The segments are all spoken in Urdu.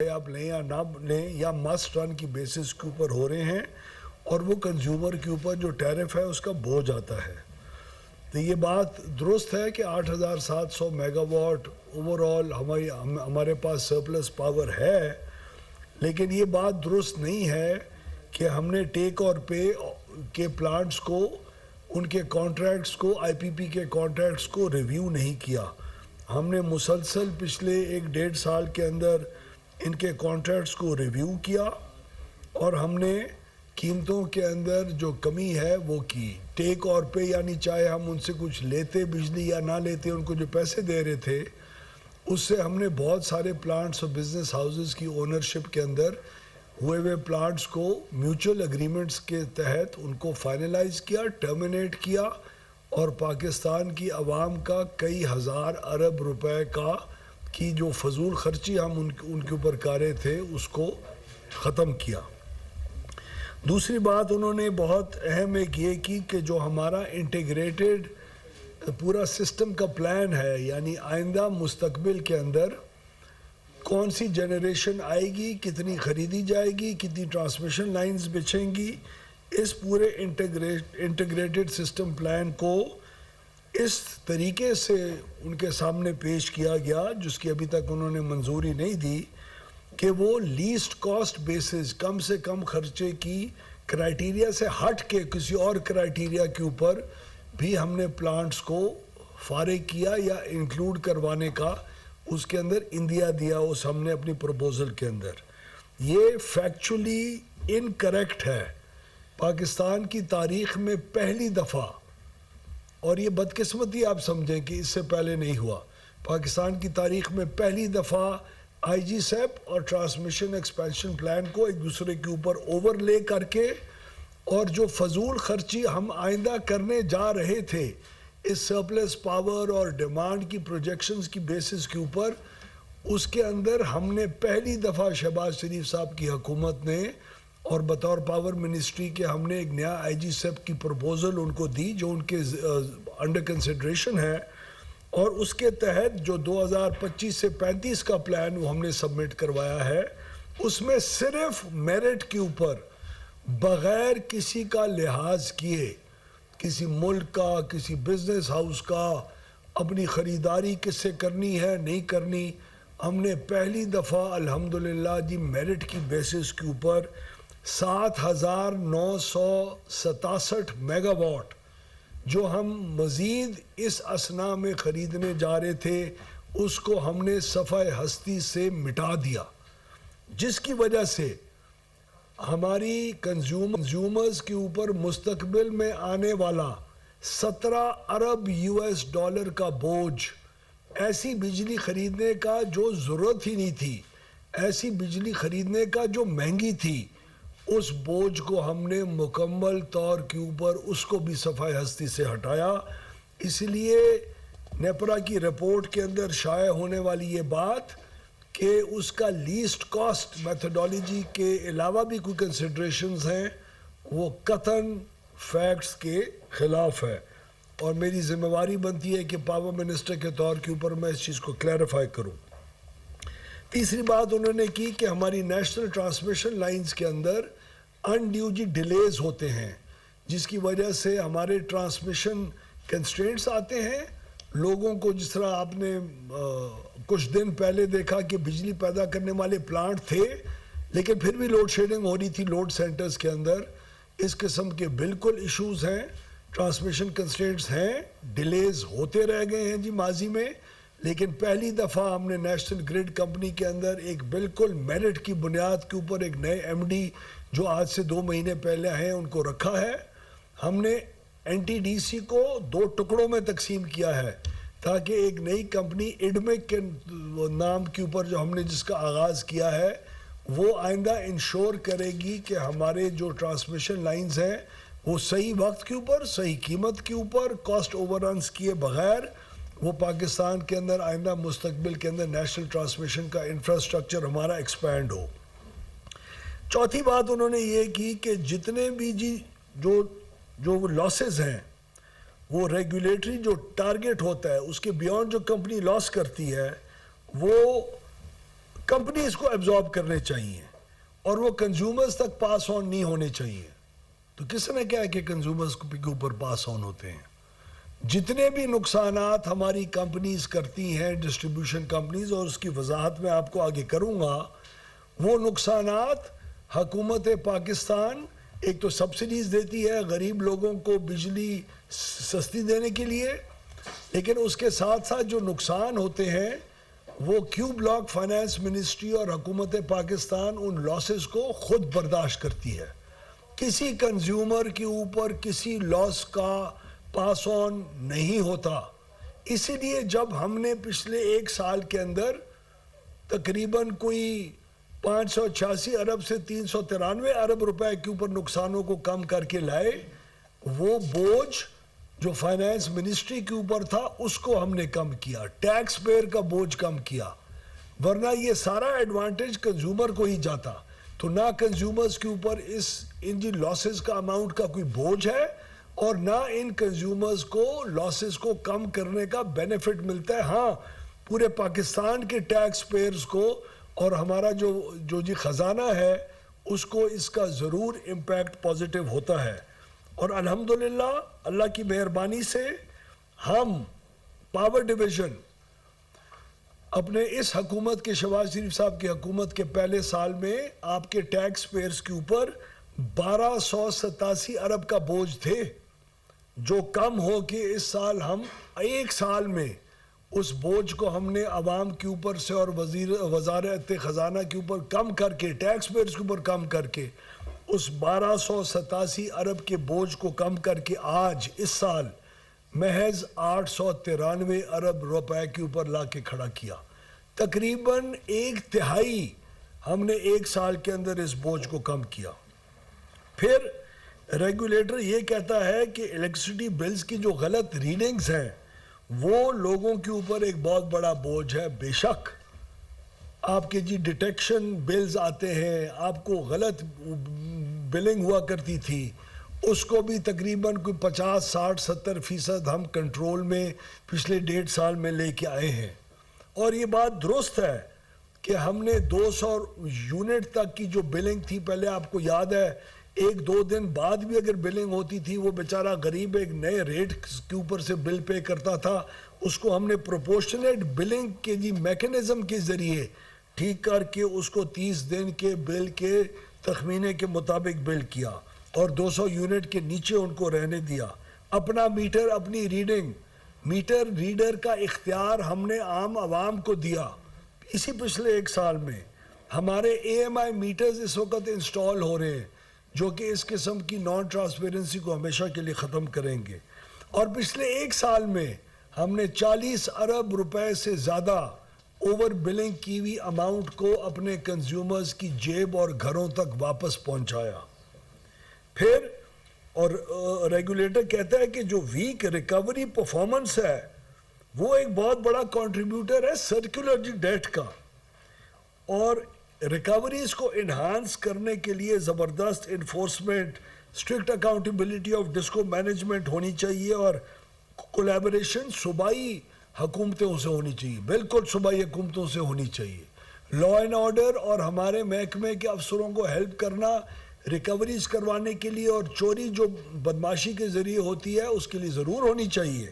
چاہے آپ لیں یا نہ لیں یا مسٹ رن کی بیسس کے اوپر ہو رہے ہیں اور وہ کنزیومر کے اوپر جو ٹیرف ہے اس کا بوجھ آتا ہے. تو یہ بات درست ہے کہ 8700 میگا واٹ اوور آل ہمارے پاس سرپلس پاور ہے، لیکن یہ بات درست نہیں ہے کہ ہم نے ٹیک اور پے کے پلانٹس کو، ان کے کانٹریکٹس کو، آئی پی پی کے کانٹریکٹس کو ریویو نہیں کیا. ہم نے مسلسل پچھلے 1-1.5 سال کے اندر ان کے کانٹریکٹس کو ریویو کیا اور ہم نے قیمتوں کے اندر جو کمی ہے وہ کی. ٹیک اور پے یعنی چاہے ہم ان سے کچھ لیتے بجلی یا نہ لیتے، ان کو جو پیسے دے رہے تھے اس سے ہم نے بہت سارے پلانٹس اور بزنس ہاؤسز کی اونرشپ کے اندر ہوئے پلانٹس کو میوچل اگریمنٹس کے تحت ان کو فائنلائز کیا، ٹرمینیٹ کیا اور پاکستان کی عوام کا کئی ہزار ارب روپے کی جو فضول خرچی ہم ان کے اوپر کر رہے تھے اس کو ختم کیا. دوسری بات انہوں نے بہت اہم ایک یہ کی کہ جو ہمارا انٹیگریٹڈ پورا سسٹم کا پلان ہے، یعنی آئندہ مستقبل کے اندر کون سی جنریشن آئے گی، کتنی خریدی جائے گی، کتنی ٹرانسمیشن لائنز بچھیں گی، اس پورے انٹیگریٹڈ سسٹم پلان کو اس طریقے سے ان کے سامنے پیش کیا گیا جس کی ابھی تک انہوں نے منظوری نہیں دی کہ وہ لیسٹ کاسٹ بیسز، کم سے کم خرچے کی کرائیٹیریا سے ہٹ کے کسی اور کرائیٹیریا کے اوپر بھی ہم نے پلانٹس کو فارغ کیا یا انکلوڈ کروانے کا اس کے اندر اندیا دیا اس ہم نے اپنی پروپوزل کے اندر. یہ فیکچولی انکریکٹ ہے. پاکستان کی تاریخ میں پہلی دفعہ، اور یہ بدقسمتی آپ سمجھیں کہ اس سے پہلے نہیں ہوا، پاکستان کی تاریخ میں پہلی دفعہ آئی جی سیپ اور ٹرانسمیشن ایکسپینشن پلان کو ایک دوسرے کے اوپر اوور لے کر کے اور جو فضول خرچی ہم آئندہ کرنے جا رہے تھے اس سرپلس پاور اور ڈیمانڈ کی پروجیکشنز کی بیسس کے اوپر، اس کے اندر ہم نے پہلی دفعہ شہباز شریف صاحب کی حکومت نے اور بطور پاور منسٹری کے ہم نے ایک نیا آئی جی سیپ کی پروپوزل ان کو دی جو ان کے انڈر کنسیڈریشن ہے، اور اس کے تحت جو 2025 سے 35 کا پلان وہ ہم نے سبمٹ کروایا ہے اس میں صرف میرٹ کے اوپر بغیر کسی کا لحاظ کیے، کسی ملک کا، کسی بزنس ہاؤس کا، اپنی خریداری کس سے کرنی ہے نہیں کرنی، ہم نے پہلی دفعہ الحمدللہ جی میرٹ کی بیسس کے اوپر 7,967 میگا واٹ جو ہم مزید اس اسنا میں خریدنے جا رہے تھے اس کو ہم نے صفحہ ہستی سے مٹا دیا، جس کی وجہ سے ہماری کنزیومرز کے اوپر مستقبل میں آنے والا 17 ارب US ڈالر کا بوجھ، ایسی بجلی خریدنے کا جو ضرورت ہی نہیں تھی، ایسی بجلی خریدنے کا جو مہنگی تھی، اس بوجھ کو ہم نے مکمل طور کے اوپر اس کو بھی صفحہ ہستی سے ہٹایا. اس لیے نیپرا کی رپورٹ کے اندر شائع ہونے والی یہ بات کہ اس کا لیسٹ کاسٹ میتھڈالوجی کے علاوہ بھی کوئی کنسیڈریشنز ہیں وہ قطعاً فیکٹس کے خلاف ہے، اور میری ذمہ داری بنتی ہے کہ پاور منسٹر کے طور کے اوپر میں اس چیز کو کلیریفائی کروں. تیسری بات انہوں نے کی کہ ہماری نیشنل ٹرانسمیشن لائنز کے اندر انڈیو ڈیلیز ہوتے ہیں جس کی وجہ سے ہمارے ٹرانسمیشن کنسٹرینٹس آتے ہیں. لوگوں کو جس طرح آپ نے کچھ دن پہلے دیکھا کہ بجلی پیدا کرنے والے پلانٹ تھے لیکن پھر بھی لوڈ شیڈنگ ہو رہی تھی لوڈ سینٹرز کے اندر، اس قسم کے بالکل ایشوز ہیں، ٹرانسمیشن کنسٹرینٹس ہیں، ڈیلیز ہوتے رہ گئے ہیں جی ماضی میں، لیکن پہلی دفعہ ہم نے نیشنل گریڈ کمپنی کے اندر ایک بالکل میرٹ کی بنیاد کے اوپر ایک نئے ایم ڈی جو آج سے 2 مہینے پہلے ہیں ان کو رکھا ہے. ہم نے این ٹی ڈی سی کو 2 ٹکڑوں میں تقسیم کیا ہے تاکہ ایک نئی کمپنی ایڈمک کے نام کے اوپر جو ہم نے جس کا آغاز کیا ہے وہ آئندہ انشور کرے گی کہ ہمارے جو ٹرانسمیشن لائنز ہیں وہ صحیح وقت کے اوپر، صحیح قیمت کے اوپر، کاسٹ اوور رنز کیے بغیر وہ پاکستان کے اندر آئندہ مستقبل کے اندر نیشنل ٹرانسمیشن کا انفراسٹرکچر ہمارا ایکسپینڈ ہو. چوتھی بات انہوں نے یہ کی کہ جتنے بھی جو لاسز ہیں وہ ریگولیٹری جو ٹارگٹ ہوتا ہے اس کے بیانڈ جو کمپنی لاس کرتی ہے وہ کمپنیز کو ایبزارب کرنے چاہیے اور وہ کنزیومرز تک پاس آن نہیں ہونے چاہیے. تو کس نے کہا کہ کنزیومرز کے اوپر پاس آن ہوتے ہیں؟ جتنے بھی نقصانات ہماری کمپنیز کرتی ہیں ڈسٹریبیوشن کمپنیز، اور اس کی وضاحت میں آپ کو آگے کروں گا، وہ نقصانات حکومت پاکستان ایک تو سبسڈیز دیتی ہے غریب لوگوں کو بجلی سستی دینے کے لیے، لیکن اس کے ساتھ ساتھ جو نقصان ہوتے ہیں وہ کیو بلاک فائنانس منسٹری اور حکومت پاکستان ان لاسز کو خود برداشت کرتی ہے. کسی کنزیومر کے اوپر کسی لاس کا پاس آن نہیں ہوتا. اسی لیے جب ہم نے پچھلے 1 سال کے اندر تقریباً کوئی 586 ارب سے 393 ارب روپے کے اوپر نقصانوں کو کم کر کے لائے، وہ بوجھ جو فائنانس منسٹری کے اوپر تھا اس کو ہم نے کم کیا، ٹیکس پیئر کا بوجھ کم کیا، ورنہ یہ سارا ایڈوانٹیج کنزیومر کو ہی جاتا. تو نہ کنزیومرز کے اوپر ان جی لاسز کا اماؤنٹ کا کوئی بوجھ ہے، اور نہ ان کنزیومرز کو لاسز کو کم کرنے کا بینیفٹ ملتا ہے. ہاں، پورے پاکستان کے ٹیکس پیئرز کو اور ہمارا جو جی خزانہ ہے اس کو اس کا ضرور امپیکٹ پازیٹیو ہوتا ہے. اور الحمدللہ اللہ کی مہربانی سے ہم پاور ڈویژن اپنے اس حکومت کے شہباز شریف صاحب کی حکومت کے پہلے سال میں آپ کے ٹیکس پیئرز کے اوپر 1287 ارب کا بوجھ تھے، جو کم ہو کے اس سال ہم 1 سال میں اس بوجھ کو ہم نے عوام کے اوپر سے اور وزارت خزانہ کے اوپر کم کر کے، ٹیکس پیئرز کے اوپر کم کر کے، اس 1287 ارب کے بوجھ کو کم کر کے آج اس سال محض 893 ارب روپے کے اوپر لا کے کھڑا کیا. تقریباً 1/3 ہم نے 1 سال کے اندر اس بوجھ کو کم کیا. پھر ریگولیٹر یہ کہتا ہے کہ الیکٹریسٹی بلز کی جو غلط ریڈنگز ہیں وہ لوگوں کے اوپر ایک بہت بڑا بوجھ ہے. بے شک آپ کے جی ڈیٹیکشن بلز آتے ہیں، آپ کو غلط بلنگ ہوا کرتی تھی، اس کو بھی تقریباً کوئی 50 60 70% ہم کنٹرول میں پچھلے 1.5 سال میں لے کے آئے ہیں. اور یہ بات درست ہے کہ ہم نے 200 یونٹ تک کی جو بلنگ تھی، پہلے آپ کو یاد ہے 1-2 دن بعد بھی اگر بلنگ ہوتی تھی، وہ بیچارہ غریب ایک نئے ریٹ کے اوپر سے بل پے کرتا تھا، اس کو ہم نے پروپورشنیٹ بلنگ کے جی میکنزم کے ذریعے ٹھیک کر کے اس کو 30 دن کے بل کے تخمینے کے مطابق بل کیا اور 200 یونٹ کے نیچے ان کو رہنے دیا. اپنا میٹر، اپنی ریڈنگ، میٹر ریڈر کا اختیار ہم نے عام عوام کو دیا. اسی پچھلے 1 سال میں ہمارے AMI میٹرز اس وقت انسٹال ہو رہے ہیں جو کہ اس قسم کی نان ٹرانسپیرنسی کو ہمیشہ کے لیے ختم کریں گے. اور پچھلے 1 سال میں ہم نے 40 ارب روپے سے زیادہ اوور بلنگ کی ہوئی اماؤنٹ کو اپنے کنزیومرز کی جیب اور گھروں تک واپس پہنچایا. پھر اور ریگولیٹر کہتا ہے کہ جو ویک ریکوری پرفارمنس ہے وہ ایک بہت بڑا کنٹریبیوٹر ہے سرکولر ڈیٹ کا، اور ریکوریز کو انہانس کرنے کے لیے زبردست enforcement, strict accountability of DISCO management ہونی چاہیے، اور کولیبریشن صوبائی حکومتوں سے ہونی چاہیے، بالکل صوبائی حکومتوں سے ہونی چاہیے. لا اینڈ آرڈر اور ہمارے محکمے کے افسروں کو ہیلپ کرنا ریکوریز کروانے کے لیے، اور چوری جو بدماشی کے ذریعے ہوتی ہے اس کے لیے ضرور ہونی چاہیے،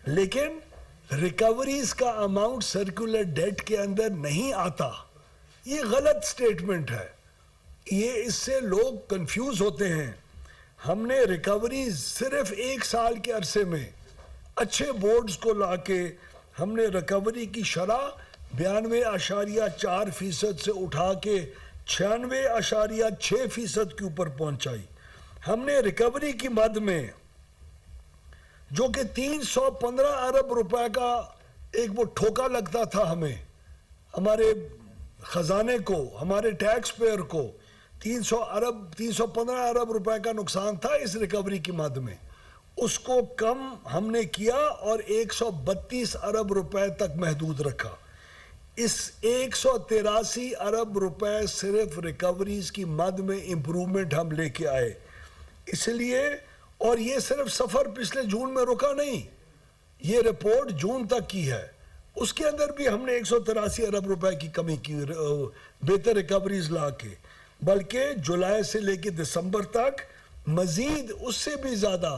لیکن ریکوریز کا اماؤنٹ سرکولر ڈیٹ کے اندر نہیں آتا. یہ غلط سٹیٹمنٹ ہے، یہ اس سے لوگ کنفیوز ہوتے ہیں. ہم نے ریکوریز صرف 1 سال کے عرصے میں اچھے بورڈز کو لا کے ہم نے ریکوری کی شرح 92.4% سے اٹھا کے 96.6% کے اوپر پہنچائی. ہم نے ریکوری کی مد میں جو کہ 315 ارب روپے کا ایک وہ ٹھوکا لگتا تھا ہمیں، ہمارے خزانے کو، ہمارے ٹیکس پیئر کو 315 ارب روپے کا نقصان تھا اس ریکوری کی مد میں، اس کو کم ہم نے کیا اور 132 ارب روپے تک محدود رکھا. اس 183 ارب روپے صرف ریکوریز کی مد میں امپرومنٹ ہم لے کے آئے. اس لیے، اور یہ صرف سفر پچھلے جون میں رکا نہیں، یہ رپورٹ جون تک کی ہے، اس کے اندر بھی ہم نے 183 ارب روپے کی کمی کی بہتر ریکوریز لا کے، بلکہ جولائی سے لے کے دسمبر تک مزید اس سے بھی زیادہ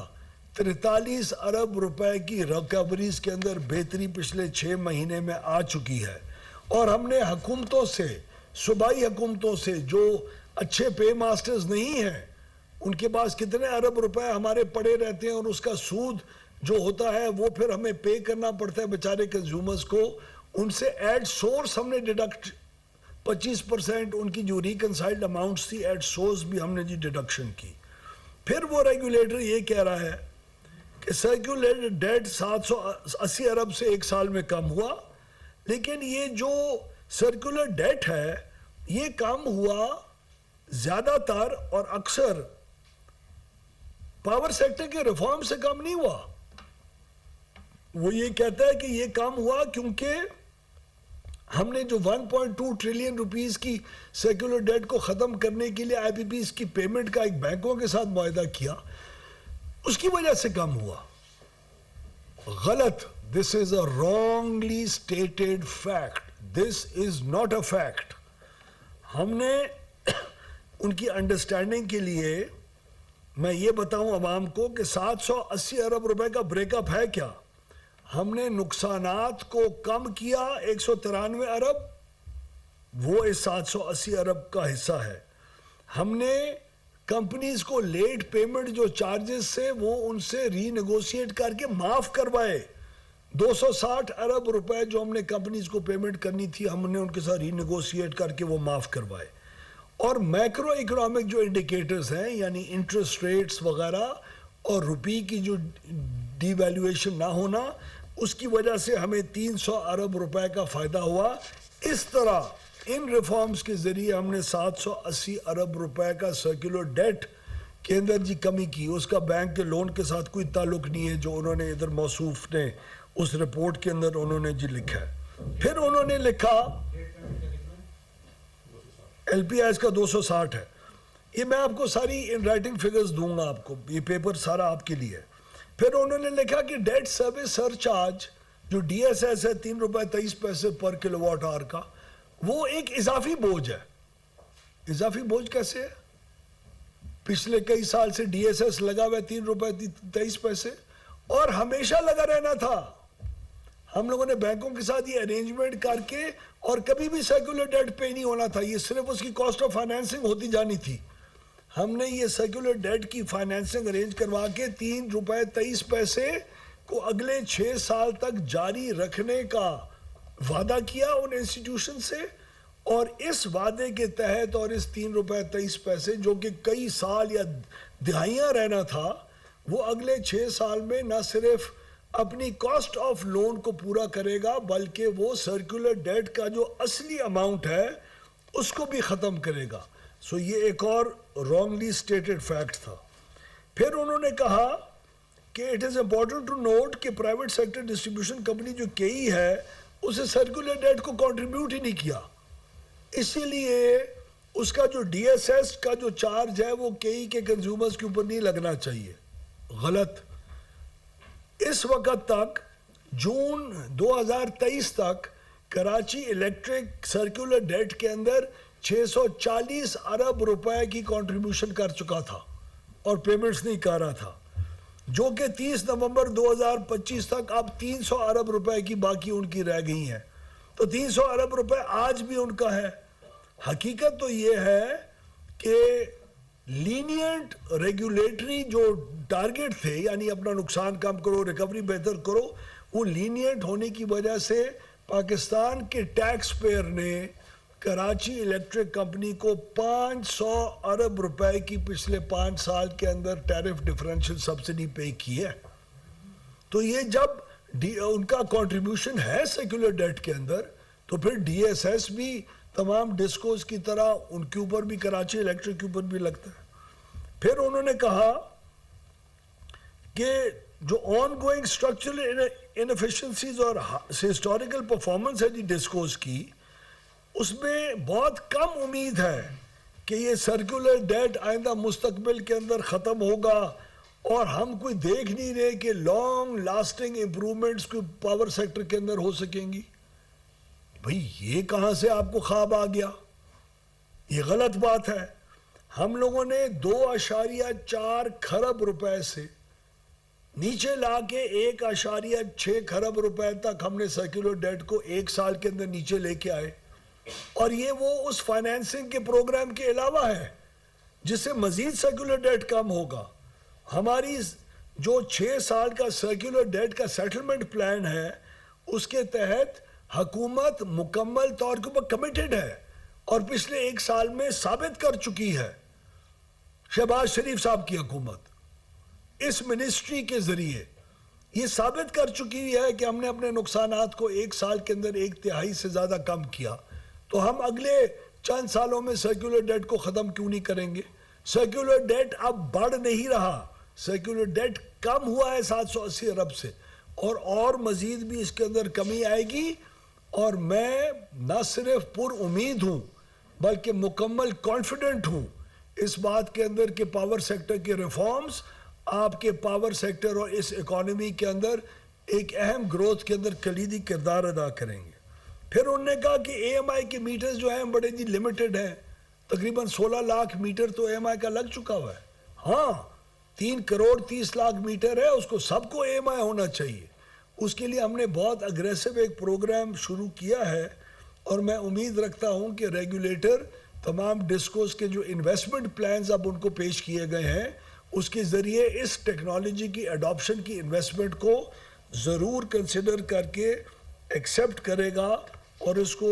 43 ارب روپے کی ریکوریز کے اندر بہتری پچھلے 6 مہینے میں آ چکی ہے. اور ہم نے حکومتوں سے، صوبائی حکومتوں سے جو اچھے پے ماسٹرز نہیں ہیں، ان کے پاس کتنے ارب روپے ہمارے پڑے رہتے ہیں اور اس کا سود جو ہوتا ہے وہ پھر ہمیں پے کرنا پڑتا ہے بیچارے کنزیومرز کو، ان سے ایٹ سورس ہم نے ڈیڈکٹ 25% ان کی جو ریکنسائلڈ اماؤنٹس تھی ایٹ سورس بھی ہم نے جی ڈیڈکشن کی. پھر وہ ریگولیٹر یہ کہہ رہا ہے کہ سرکولر ڈیٹ 780 ارب سے ایک سال میں کم ہوا، لیکن یہ جو سرکولر ڈیٹ ہے یہ کم ہوا زیادہ تر اور اکثر پاور سیکٹر کے ریفارم سے کم نہیں ہوا. وہ یہ کہتا ہے کہ یہ کام ہوا کیونکہ ہم نے جو 1.2 ٹریلین روپیز کی سیکولر ڈیٹ کو ختم کرنے کے لیے آئی پی پیز کی پیمنٹ کا ایک بینکوں کے ساتھ معاہدہ کیا، اس کی وجہ سے کم ہوا. غلط. This is a wrongly stated fact. This is not a fact. ہم نے ان کی انڈرسٹینڈنگ کے لیے میں یہ بتاؤں عوام کو کہ 780 ارب روپے کا بریک اپ ہے کیا. ہم نے نقصانات کو کم کیا 193 ارب، وہ اس 780 ارب کا حصہ ہے. ہم نے کمپنیز کو لیٹ پیمنٹ جو چارجز سے وہ ان سے ری نیگوشیٹ کر کے معاف کروائے. 260 ارب روپے جو ہم نے کمپنیز کو پیمنٹ کرنی تھی ہم نے ان کے ساتھ ری نیگوشیٹ کر کے وہ معاف کروائے. اور میکرو اکنامک جو انڈیکیٹرز ہیں یعنی انٹرسٹ ریٹس وغیرہ اور روپی کی جو ڈی ویلیویشن نہ ہونا، اس کی وجہ سے ہمیں 300 ارب روپے کا فائدہ ہوا. اس طرح ان ریفارمز کے ذریعے ہم نے 780 ارب روپے کا سرکولر ڈیٹ کے اندر جی کمی کی. اس کا بینک کے لون کے ساتھ کوئی تعلق نہیں ہے جو انہوں نے ادھر موصوف نے اس رپورٹ کے اندر انہوں نے جی لکھا ہے. پھر انہوں نے لکھا ایل پی آئی کا 260 ہے. یہ میں آپ کو ساری ان رائٹنگ فگرز دوں گا آپ کو، یہ پیپر سارا آپ کے لیے. پھر انہوں نے لکھا کہ ڈیٹ سروس سر چارج جو ڈی ایس ایس ہے 3 روپے 23 پیسے پر کلو واٹ آور کا، وہ ایک اضافی بوجھ ہے. اضافی بوجھ کیسے ہے؟ پچھلے کئی سال سے ڈی ایس ایس لگا ہوا ہے 3 روپے 23 پیسے اور ہمیشہ لگا رہنا تھا. ہم لوگوں نے بینکوں کے ساتھ یہ ارینجمنٹ کر کے اور کبھی بھی سرکولر ڈیٹ پے نہیں ہونا تھا، یہ صرف اس کی کاسٹ آف فائنینسنگ ہوتی جانی تھی. ہم نے یہ سرکولر ڈیٹ کی فائنینسنگ ارینج کروا کے 3 روپے 23 پیسے کو اگلے 6 سال تک جاری رکھنے کا وعدہ کیا ان انسٹیٹیوشن سے. اور اس وعدے کے تحت اور اس 3 روپے 23 پیسے جو کہ کئی سال یا دہائیاں رہنا تھا، وہ اگلے 6 سال میں نہ صرف اپنی کاسٹ آف لون کو پورا کرے گا بلکہ وہ سرکولر ڈیٹ کا جو اصلی اماؤنٹ ہے اس کو بھی ختم کرے گا. سو یہ ایک اور رانگلی سٹیٹڈ فیکٹ تھا. پھر انہوں نے کہا کہ it is important to note کہ پرائیویٹ سیکٹر ڈسٹریبیوشن کمپنی جو کئی ہے اسے سرکولر ڈیٹ کو کنٹریبیوٹ ہی نہیں کیا، اسی لیے اس کا جو ڈی ایس ایس کا جو چارج ہے وہ کئی کے کنزیومرز کے اوپر نہیں لگنا چاہیے. غلط. اس وقت تک جون 2023 تک کراچی الیکٹرک سرکولر ڈیٹ کے اندر 640 ارب روپے کی کنٹریبیوشن کر چکا تھا اور پیمنٹس نہیں کر رہا تھا، جو کہ 30 نومبر 2025 تک اب 300 ارب روپے کی باقی ان کی رہ گئی ہیں. تو 300 ارب روپے آج بھی ان کا ہے. حقیقت تو یہ ہے کہ لینینٹ ریگولیٹری جو ٹارگٹ تھے یعنی اپنا نقصان کم کرو، ریکوری بہتر کرو، وہ لینینٹ ہونے کی وجہ سے پاکستان کے ٹیکس پیئر نے کراچی الیکٹرک کمپنی کو 500 ارب روپے کی پچھلے 5 سال کے اندر ٹیرف ڈیفرنشل سبسڈی پے کی ہے. تو یہ جب ان کا کنٹریبیوشن ہے سیکولر ڈیٹ کے اندر تو پھر ڈی ایس ایس بھی تمام ڈسکوز کی طرح ان کے اوپر بھی کراچی الیکٹرک کے اوپر بھی لگتا ہے. پھر انہوں نے کہا کہ جو آن گوئنگ اسٹرکچرل انفیشنسیز اور ہسٹوریکل پرفارمنس ہے جی ڈسکوز کی، اس میں بہت کم امید ہے کہ یہ سرکولر ڈیٹ آئندہ مستقبل کے اندر ختم ہوگا اور ہم کوئی دیکھ نہیں رہے کہ لانگ لاسٹنگ امپرومنٹس کوئی پاور سیکٹر کے اندر ہو سکیں گی. بھئی یہ کہاں سے آپ کو خواب آ گیا؟ یہ غلط بات ہے. ہم لوگوں نے 2.4 کھرب روپے سے نیچے لا کے 1.6 کھرب روپے تک ہم نے سرکولر ڈیٹ کو 1 سال کے اندر نیچے لے کے آئے. اور یہ وہ اس فائنینسنگ کے پروگرام کے علاوہ ہے جس سے مزید سرکولر ڈیٹ کم ہوگا. ہماری جو 6 سال کا سرکولر ڈیٹ کا سیٹلمنٹ پلان ہے اس کے تحت حکومت مکمل طور پر کمیٹڈ ہے اور پچھلے 1 سال میں ثابت کر چکی ہے. شہباز شریف صاحب کی حکومت اس منسٹری کے ذریعے یہ ثابت کر چکی ہے کہ ہم نے اپنے نقصانات کو 1 سال کے اندر 1/3 سے زیادہ کم کیا. تو ہم اگلے چند سالوں میں سرکولر ڈیٹ کو ختم کیوں نہیں کریں گے؟ سرکولر ڈیٹ اب بڑھ نہیں رہا، سرکولر ڈیٹ کم ہوا ہے 780 ارب سے، اور مزید بھی اس کے اندر کمی آئے گی. اور میں نہ صرف پر امید ہوں بلکہ مکمل کانفیڈنٹ ہوں اس بات کے اندر کہ پاور سیکٹر کے ریفارمز آپ کے پاور سیکٹر اور اس اکانومی کے اندر ایک اہم گروتھ کے اندر کلیدی کردار ادا کریں گے. پھر انہوں نے کہا کہ اے ایم آئی کے میٹرز جو ہیں بڑے جی لیمیٹڈ ہیں، تقریباً 16 لاکھ میٹر تو اے ایم آئی کا لگ چکا ہوا ہے. ہاں 3 کروڑ 30 لاکھ میٹر ہے، اس کو سب کو اے ایم آئی ہونا چاہیے. اس کے لیے ہم نے بہت اگریسو ایک پروگرام شروع کیا ہے اور میں امید رکھتا ہوں کہ ریگولیٹر تمام ڈسکوز کے جو انویسٹمنٹ پلانز اب ان کو پیش کیے گئے ہیں اس کے ذریعے اس ٹیکنالوجی کی اڈاپشن کی انویسٹمنٹ کو ضرور کنسیڈر کر کے ایکسیپٹ کرے گا اور اس کو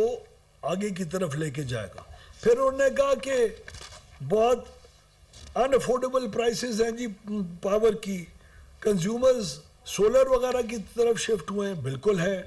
آگے کی طرف لے کے جائے گا. پھر انہوں نے کہا کہ بہت ان افورڈیبل پرائسز ہیں جی پاور کی، کنزیومرز سولر وغیرہ کی طرف شفٹ ہوئے ہیں. بالکل ہے.